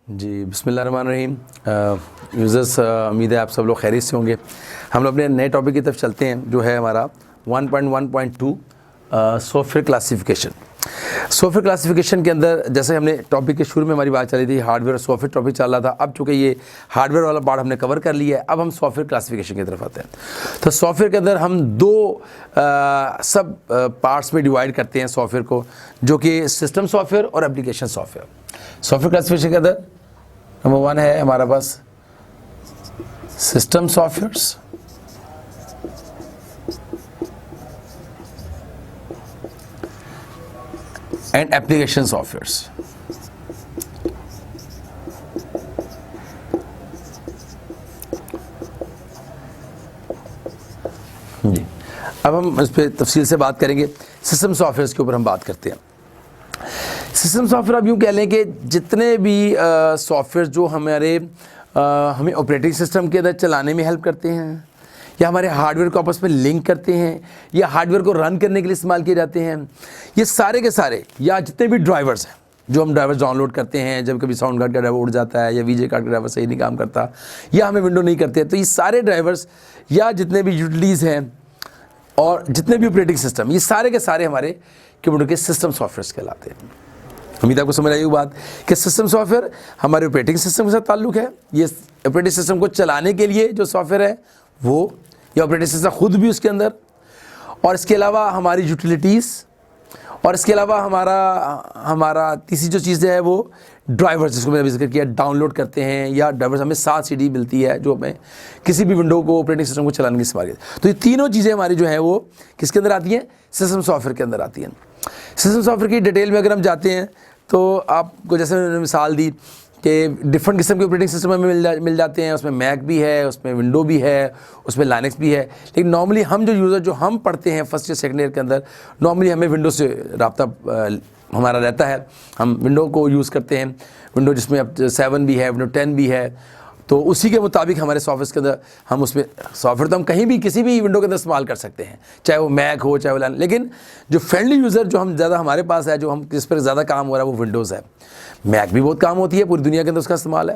जी बिस्मिल्लाहिर्रहमानिर्रहीम। यूज़र्स, उम्मीद है आप सब लोग खैरियत से होंगे। हम लोग अपने नए टॉपिक की तरफ चलते हैं जो है हमारा 1.1.2 सॉफ्टवेयर क्लासिफिकेशन। सॉफ्टवेयर क्लासिफिकेशन के अंदर जैसे हमने टॉपिक के शुरू में हमारी बात चली थी, हार्डवेयर और सॉफ्टवेयर टॉपिक चल रहा था। अब चूँकि ये हार्डवेयर वाला पार्ट हमने कवर कर लिया है, अब हम सॉफ्टवेयर क्लासिफिकेशन की तरफ आते हैं। तो सॉफ्टवेयर के अंदर हम दो सब पार्ट्स में डिवाइड करते हैं सॉफ्टवेयर को, जो कि सिस्टम सॉफ्टवेयर और एप्लीकेशन सॉफ्टवेयर। सॉफ्टवेयर क्लासिफिकेशन के अंदर नंबर 1 है हमारा पास system softwares, and application softwares. जी, अब हम इस पर तफसील से बात करेंगे। सिस्टम सॉफ्टवेयर्स के ऊपर हम बात करते हैं। सिस्टम सॉफ्टवेयर आप यूँ कह लें कि जितने भी सॉफ्टवेयर जो हमें ऑपरेटिंग सिस्टम के अंदर चलाने में हेल्प करते हैं, या हमारे हार्डवेयर को आपस में लिंक करते हैं, या हार्डवेयर को रन करने के लिए इस्तेमाल किए जाते हैं, ये सारे के सारे, या जितने भी ड्राइवर्स हैं जो हम ड्राइवर्स डाउनलोड करते हैं, जब कभी साउंड कार्ड का ड्राइवर उड़ जाता है या वीजे कार्ड का ड्राइवर सही नहीं काम करता या हमें विंडो नहीं करते, तो ये सारे ड्राइवर्स या जितने भी यूटिलिटीज़ हैं और जितने भी ऑपरेटिंग सिस्टम, ये सारे के सारे हमारे कंप्यूटर के सिस्टम सॉफ्टवेयर्स कहलाते हैं। उम्मीद आपको समझ आई वो बात कि सिस्टम सॉफ्टवेयर हमारे ऑपरेटिंग सिस्टम के साथ ताल्लुक़ है। ये ऑपरेटिंग सिस्टम को चलाने के लिए जो सॉफ्टवेयर है वो, या ऑपरेटिंग सिस्टम खुद भी उसके अंदर, और इसके अलावा हमारी यूटिलिटीज़, और इसके अलावा हमारा तीसरी जो चीज़ है वो ड्राइवर्स, जिसको मैंने जिक्र किया, डाउनलोड करते हैं, या ड्राइवर्स हमें 7 CD मिलती है जो हमें किसी भी विंडो को ऑपरेटिंग सिस्टम को चलाने की इस्तेमाल। तो ये तीनों चीज़ें हमारी जो है वो किसके अंदर आती हैं? सिस्टम सॉफ्टवेयर के अंदर आती हैं। सिस्टम सॉफ्टवेयर की डिटेल में अगर हम जाते हैं तो आपको जैसे मैंने मिसाल दी कि डिफरेंट किस्म के ऑपरेटिंग सिस्टम हमें मिल जाते हैं। उसमें मैक भी है, उसमें विंडो भी है, उसमें लाइनक्स भी है। लेकिन नॉर्मली हम जो यूज़र जो हम पढ़ते हैं फर्स्ट या सेकेंड ईयर के अंदर, नॉर्मली हमें विंडो से रब्ता हमारा रहता है। हम विंडो को यूज़ करते हैं, विंडो जिसमें अब 7 भी है, विंडो 10 भी है। तो उसी के मुताबिक हमारे सॉफ्टवेयर के अंदर हम उसमें सॉफ्टवेयर तो हम कहीं भी किसी भी विंडो के अंदर इस्तेमाल कर सकते हैं, चाहे वो मैक हो चाहे वो लाइन। लेकिन जो फ्रेंडली यूज़र जो हम ज़्यादा हमारे पास है, जो हम जिस पर ज़्यादा काम हो रहा है वो विंडोज़ है। मैक भी बहुत काम होती है, पूरी दुनिया के अंदर उसका इस्तेमाल है।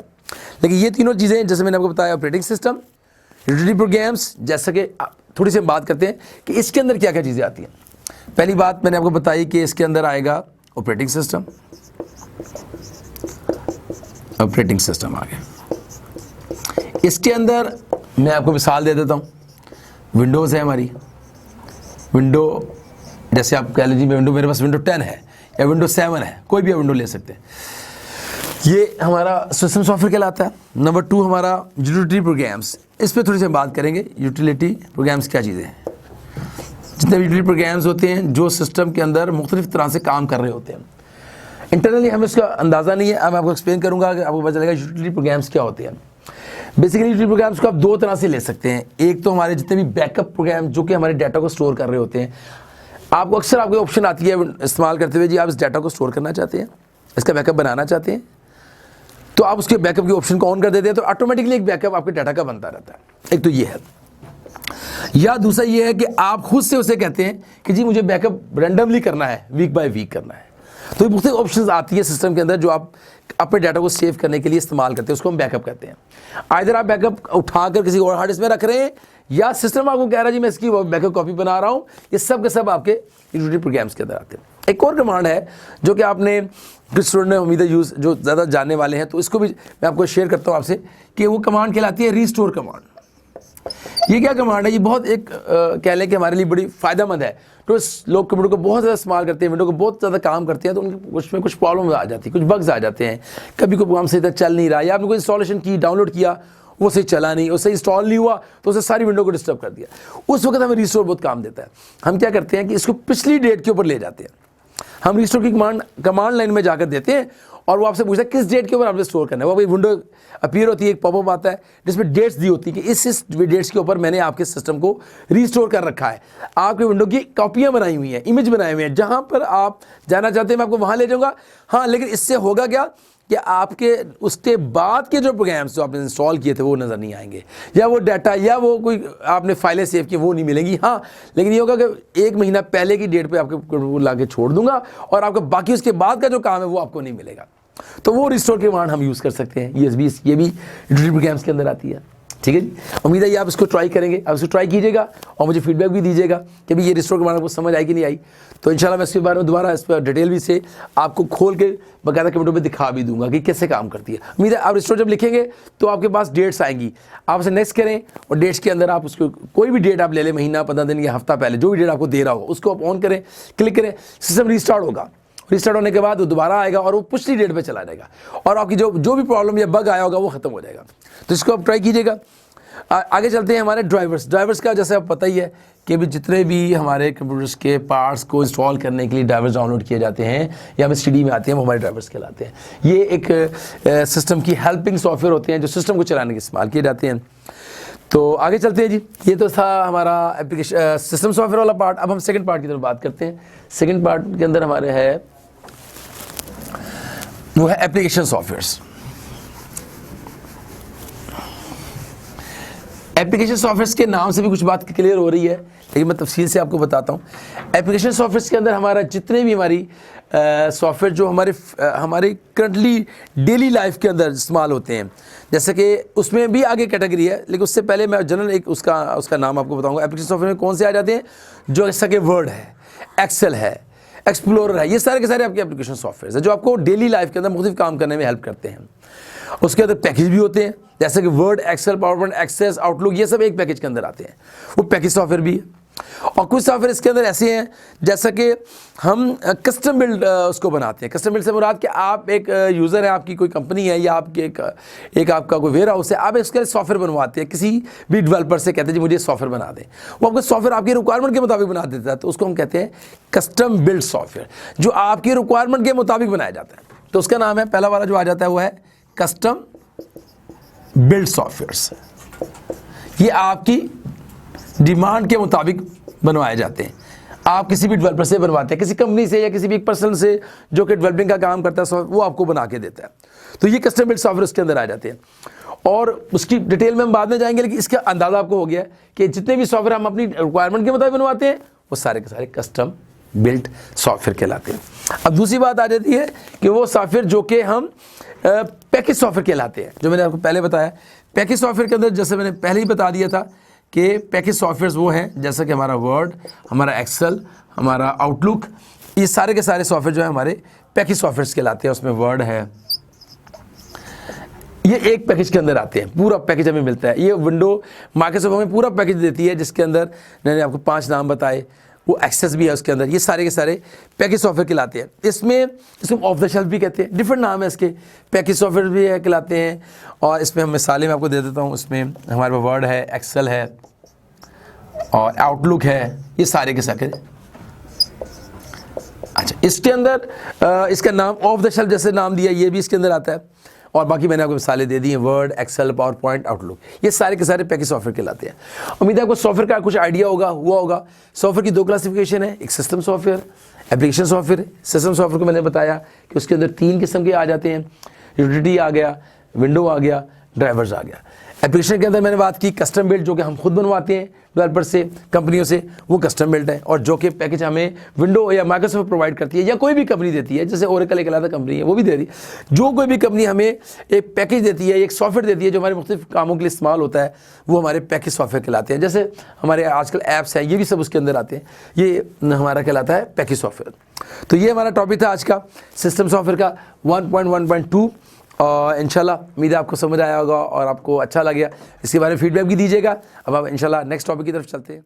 लेकिन ये तीनों चीज़ें जैसे मैंने आपको बताया, ऑपरेटिंग सिस्टम, यूटिलिटी प्रोग्राम्स, जैसा कि थोड़ी सी हम बात करते हैं कि इसके अंदर क्या क्या चीज़ें आती हैं। पहली बात मैंने आपको बताई कि इसके अंदर आएगा ऑपरेटिंग सिस्टम। ऑपरेटिंग सिस्टम आ गया। इसके अंदर मैं आपको मिसाल दे देता हूँ, विंडोज़ है हमारी। विंडो जैसे आप कह लीजिए विंडो, मेरे पास विंडो 10 है या विंडो 7 है, कोई भी विंडो ले सकते हैं। ये हमारा सिस्टम सॉफ्टवेयर कहलाता है। नंबर 2 हमारा यूटिलिटी प्रोग्राम्स। इस पर थोड़ी सी बात करेंगे। यूटिलिटी प्रोग्राम्स क्या चीज़ें हैं? जितने भी यूटिलिटी प्रोग्राम्स होते हैं जो सिस्टम के अंदर मुख्तलिफ तरह से काम कर रहे होते हैं। इंटरनली हमें इसका अंदाज़ा नहीं है, अब मैं आपको एक्सप्लेन करूँगा कि आपको पता चलेगा यूटिलिटी प्रोग्राम्स क्या होते हैं। बेसिकली यूटिलिटी प्रोग्राम्स को आप 2 तरह से ले सकते हैं। एक तो हमारे जितने भी बैकअप प्रोग्राम जो कि हमारे डाटा को स्टोर कर रहे होते हैं। आपको अक्सर आपको ऑप्शन आती है इस्तेमाल करते हुए, जी आप इस डाटा को स्टोर करना चाहते हैं, इसका बैकअप बनाना चाहते हैं, तो आप उसके बैकअप के ऑप्शन को ऑन कर देते हैं, तो ऑटोमेटिकली एक बैकअप आपके डाटा का बनता रहता है। एक तो ये है। या दूसरा ये है कि आप खुद से उसे कहते हैं कि जी मुझे बैकअप रैंडमली करना है, वीक बाय वीक करना है। तो मुख्तलिफ ऑप्शंस आती है सिस्टम के अंदर जो आप अपने डाटा को सेव करने के लिए इस्तेमाल करते हैं, उसको हम बैकअप कहते हैं। आइदर आप बैकअप उठाकर किसी और हार्ड डिस्क में रख रहे हैं, या सिस्टम आपको कह रहा है जी मैं इसकी बैकअप कॉपी बना रहा हूँ। ये सब के सब आपके यूटिलिटी प्रोग्राम्स के अंदर आते हैं। एक और कमांड है जो कि आपने कुछ स्टूडेंट ने उम्मीद है यूज़ जो ज़्यादा जानने वाले हैं, तो इसको भी मैं आपको शेयर करता हूँ आपसे कि वो कमांड कहलाती है रीस्टोर कमांड। ये क्या कमांड है? ये बहुत एक कह लें कि हमारे लिए बड़ी फ़ायदेमंद है। तो लोग कंप्यूटर को बहुत ज़्यादा इस्तेमाल करते हैं, विंडो को बहुत ज़्यादा काम करते हैं, तो उनके उसमें कुछ प्रॉब्लम आ जाती है, कुछ बग्स आ जाते हैं। कभी कोई प्रोग्राम सही तरह चल नहीं रहा, या आपने कोई इंस्टॉलेशन की, डाउनलोड किया, वो सही चला नहीं, उससे इंस्टॉल नहीं हुआ, तो उसे सारी विंडो को डिस्टर्ब कर दिया। उस वक्त हमें रीस्टोर बहुत काम देता है। हम क्या करते हैं कि इसको पिछली डेट के ऊपर ले जाते हैं। हम रीस्टोर की कमांड लाइन में जाकर देते हैं, और वो आपसे पूछता है किस डेट के ऊपर आपने स्टोर करना है। वो भाई विंडो अपीयर होती है, एक पॉपअप आता है जिसमें डेट्स दी होती है कि इस डेट्स के ऊपर मैंने आपके सिस्टम को रीस्टोर कर रखा है। आपके विंडो की कॉपियाँ बनाई हुई हैं, इमेज बनाए हुए हैं, जहाँ पर आप जाना चाहते हैं मैं आपको वहाँ ले जाऊँगा। हाँ, लेकिन इससे होगा क्या कि आपके उसके बाद के जो प्रोग्राम्स जो आपने इंस्टॉल किए थे वो नज़र नहीं आएंगे, या वो डाटा या वो कोई आपने फाइलें सेव की वो नहीं मिलेंगी। हाँ, लेकिन ये होगा कि 1 महीना पहले की डेट पे आपके ला के छोड़ दूंगा और आपका बाकी उसके बाद का जो काम है वो आपको नहीं मिलेगा। तो वो रिस्टोर की कमांड हम यूज़ कर सकते हैं। ये भी यूटिलिटी प्रोग्राम्स के अंदर आती है। ठीक है जी, उम्मीद है ये आप इसको ट्राई करेंगे, आप इसको ट्राई कीजिएगा और मुझे फीडबैक भी दीजिएगा कि भाई ये रिस्टोर कमांड आपको समझ आई कि नहीं आई। तो इंशाल्लाह मैं इसके बारे में दोबारा इस पर डिटेल भी से आपको खोल के बाकायदा कंप्यूटर पे दिखा भी दूंगा कि कैसे काम करती है। उम्मीद है आप रिस्टोर जब लिखेंगे तो आपके पास डेट्स आएंगी, आप उसे नेक्स्ट करें और डेट्स के अंदर आप उसको कोई भी डेट आप ले लें, महीना, 15 दिन या हफ्ता पहले जो भी डेट आपको दे रहा होगा उसको आप ऑन करें, क्लिक करें, सिस्टम रिस्टार्ट होगा। रिस्टार्ट होने के बाद वो दोबारा आएगा और वो पिछली डेट पे चला जाएगा और आपकी जो भी प्रॉब्लम या बग आया होगा वो खत्म हो जाएगा। तो इसको आप ट्राई कीजिएगा। आगे चलते हैं हमारे ड्राइवर्स का। जैसे आप पता ही है कि भी जितने भी हमारे कंप्यूटर्स के पार्ट्स को इंस्टॉल करने के लिए ड्राइवर्स डाउनलोड किए जाते हैं या हमें CD में आते हैं, वो हमारे ड्राइवर्स कहलाते हैं। ये एक सिस्टम की हेल्पिंग सॉफ्टवेयर होते हैं जो सिस्टम को चलाने के इस्तेमाल किए जाते हैं। तो आगे चलते हैं जी, ये तो था हमारा एप्लीकेशन सिस्टम सॉफ्टवेयर वाला पार्ट। अब हम सेकंड पार्ट की तरफ बात करते हैं। सेकंड पार्ट के अंदर हमारे है वो है एप्लीकेशन सॉफ्टवेयर्स। एप्लीकेशन सॉफ्टवेयर्स के नाम से भी कुछ बात क्लियर हो रही है, लेकिन मैं तफसील से आपको बताता हूँ। एप्लीकेशन सॉफ्टवेयर्स के अंदर हमारा जितने भी हमारी सॉफ्टवेयर जो हमारे करंटली डेली लाइफ के अंदर इस्तेमाल होते हैं, जैसे कि उसमें भी आगे कैटेगरी है, लेकिन उससे पहले मैं जनरल एक उसका नाम आपको बताऊँगा। एप्लीकेशन सॉफ्टवेयर में कौन से आ जाते हैं, जो जैसा कि वर्ड है, एक्सेल है, एक्सप्लोरर है, ये सारे के सारे आपके एप्लीकेशन सॉफ्टवेयर है जो आपको डेली लाइफ के अंदर मुख्तलिफ काम करने में हेल्प करते हैं। उसके अंदर पैकेज भी होते हैं, जैसे कि Word, Excel, PowerPoint, Access, Outlook, ये सब एक पैकेज के अंदर आते हैं, वो पैकेज सॉफ्टवेयर भी है। और कुछ सॉफ्टवेयर इसके अंदर ऐसे हैं जैसा कि हम कस्टम बिल्ड उसको बनाते हैं। कस्टम बिल्ड से मुराद कि आप एक यूज़र है, आपकी कोई कंपनी है या आपकी एक आपका कोई वेयर हाउस है, आप इसके सॉफ्टवेयर बनवाते हैं, किसी भी डेवलपर से कहते हैं जी मुझे सॉफ्टवेयर बना दें, वो आपका सॉफ्टवेयर आपकी रिक्वायरमेंट के मुताबिक बना देता है। तो उसको हम कहते हैं कस्टम बिल्ड सॉफ्टवेयर, जो आपकी रिक्वायरमेंट के मुताबिक बनाया जाता है। तो उसका नाम है, पहला वाला जो आ जाता है वो है कस्टम बिल्ड सॉफ्टवेयर्स। ये आपकी डिमांड के मुताबिक बनवाए जाते हैं। आप किसी भी डेवलपर से बनवाते हैं, किसी कंपनी से या किसी भी एक पर्सन से जो कि डेवलपिंग का काम करता है, वो आपको बना के देता है। तो ये कस्टम बिल्ड सॉफ्टवेयर उसके अंदर आ जाते हैं और उसकी डिटेल में हम बाद में जाएंगे, लेकिन इसका अंदाज़ा आपको हो गया कि जितने भी सॉफ्टवेयर हम अपनी रिक्वायरमेंट के मुताबिक बनवाते हैं वो सारे के सारे कस्टम बिल्ड सॉफ्टवेयर कहलाते हैं। अब दूसरी बात आ जाती है कि वो सॉफ्टवेयर जो कि हम पैकेज सॉफ्टवेयर कहलाते हैं, जो मैंने आपको पहले बताया। पैकेज सॉफ्टवेयर के अंदर जैसे मैंने पहले ही बता दिया था कि पैकेज सॉफ्टवेयर वो हैं जैसा कि हमारा वर्ड, हमारा एक्सेल, हमारा आउटलुक, ये सारे के सारे सॉफ्टवेयर जो है हमारे पैकेज सॉफ्टवेयर कहलाते हैं। उसमें वर्ड है, ये एक पैकेज के अंदर आते हैं, पूरा पैकेज हमें मिलता है। ये विंडो माइक्रोसॉफ्ट हमें पूरा पैकेज देती है जिसके अंदर मैंने आपको 5 नाम बताए, वो एक्सेस भी है उसके अंदर। ये सारे के सारे पैकेज सॉफ्टवेयर कहलाते हैं। इसको ऑफ द शेल्फ भी कहते हैं, डिफरेंट नाम है इसके, पैकेज सॉफ्टवेयर भी है कहलाते हैं। और इसमें हम मिसालें मैं आपको दे देता हूँ। इसमें हमारे पास वर्ड है, एक्सेल है और आउटलुक है, ये सारे के सारे। अच्छा, इसके अंदर इसका नाम ऑफ द शेल्फ जैसे नाम दिया, ये भी इसके अंदर आता है। और बाकी मैंने आपको मिसालें दे दी हैं, Word, Excel, PowerPoint, Outlook, ये सारे के सारे पैकेज सॉफ्टवेयर कहलाते हैं। उम्मीद है आपको सॉफ्टवेयर का कुछ आइडिया हुआ होगा। सॉफ्टवेयर की 2 क्लासिफिकेशन है, एक system software, application software. System software को मैंने बताया कि उसके अंदर 3 किस्म के आ जाते हैं, यूटिलिटी आ गया, विंडो आ गया, ड्राइवर्स आ गया। एप्लीकेशन के अंदर मैंने बात की कस्टम बिल्ड, जो कि हम खुद बनवाते हैं डेवलपर से, कंपनियों से, वो कस्टम बिल्ड है। और जो कि पैकेज हमें विंडो या माइक्रोसॉफ्ट प्रोवाइड करती है या कोई भी कंपनी देती है, जैसे ओरेकल एक अलग कंपनी है वो भी दे रही है। जो कोई भी कंपनी हमें एक पैकेज देती है, एक सॉफ्टवेयर देती है जो हमारे मुख्तलिफ कामों के लिए इस्तेमाल होता है, वो हमारे पैकेज सॉफ्टवेयर कहलाते हैं। जैसे हमारे आजकल ऐप्स हैं, ये भी सब उसके अंदर आते हैं, ये हमारा कहलाता है पैकेज सॉफ्टवेयर। तो ये हमारा टॉपिक था आज का सिस्टम सॉफ्टवेयर का 1.1.2। और इंशाल्लाह उम्मीद है आपको समझ आया होगा और आपको अच्छा लगा। इसके बारे में फीडबैक भी दीजिएगा। अब आप इंशाल्लाह नेक्स्ट टॉपिक की तरफ चलते हैं।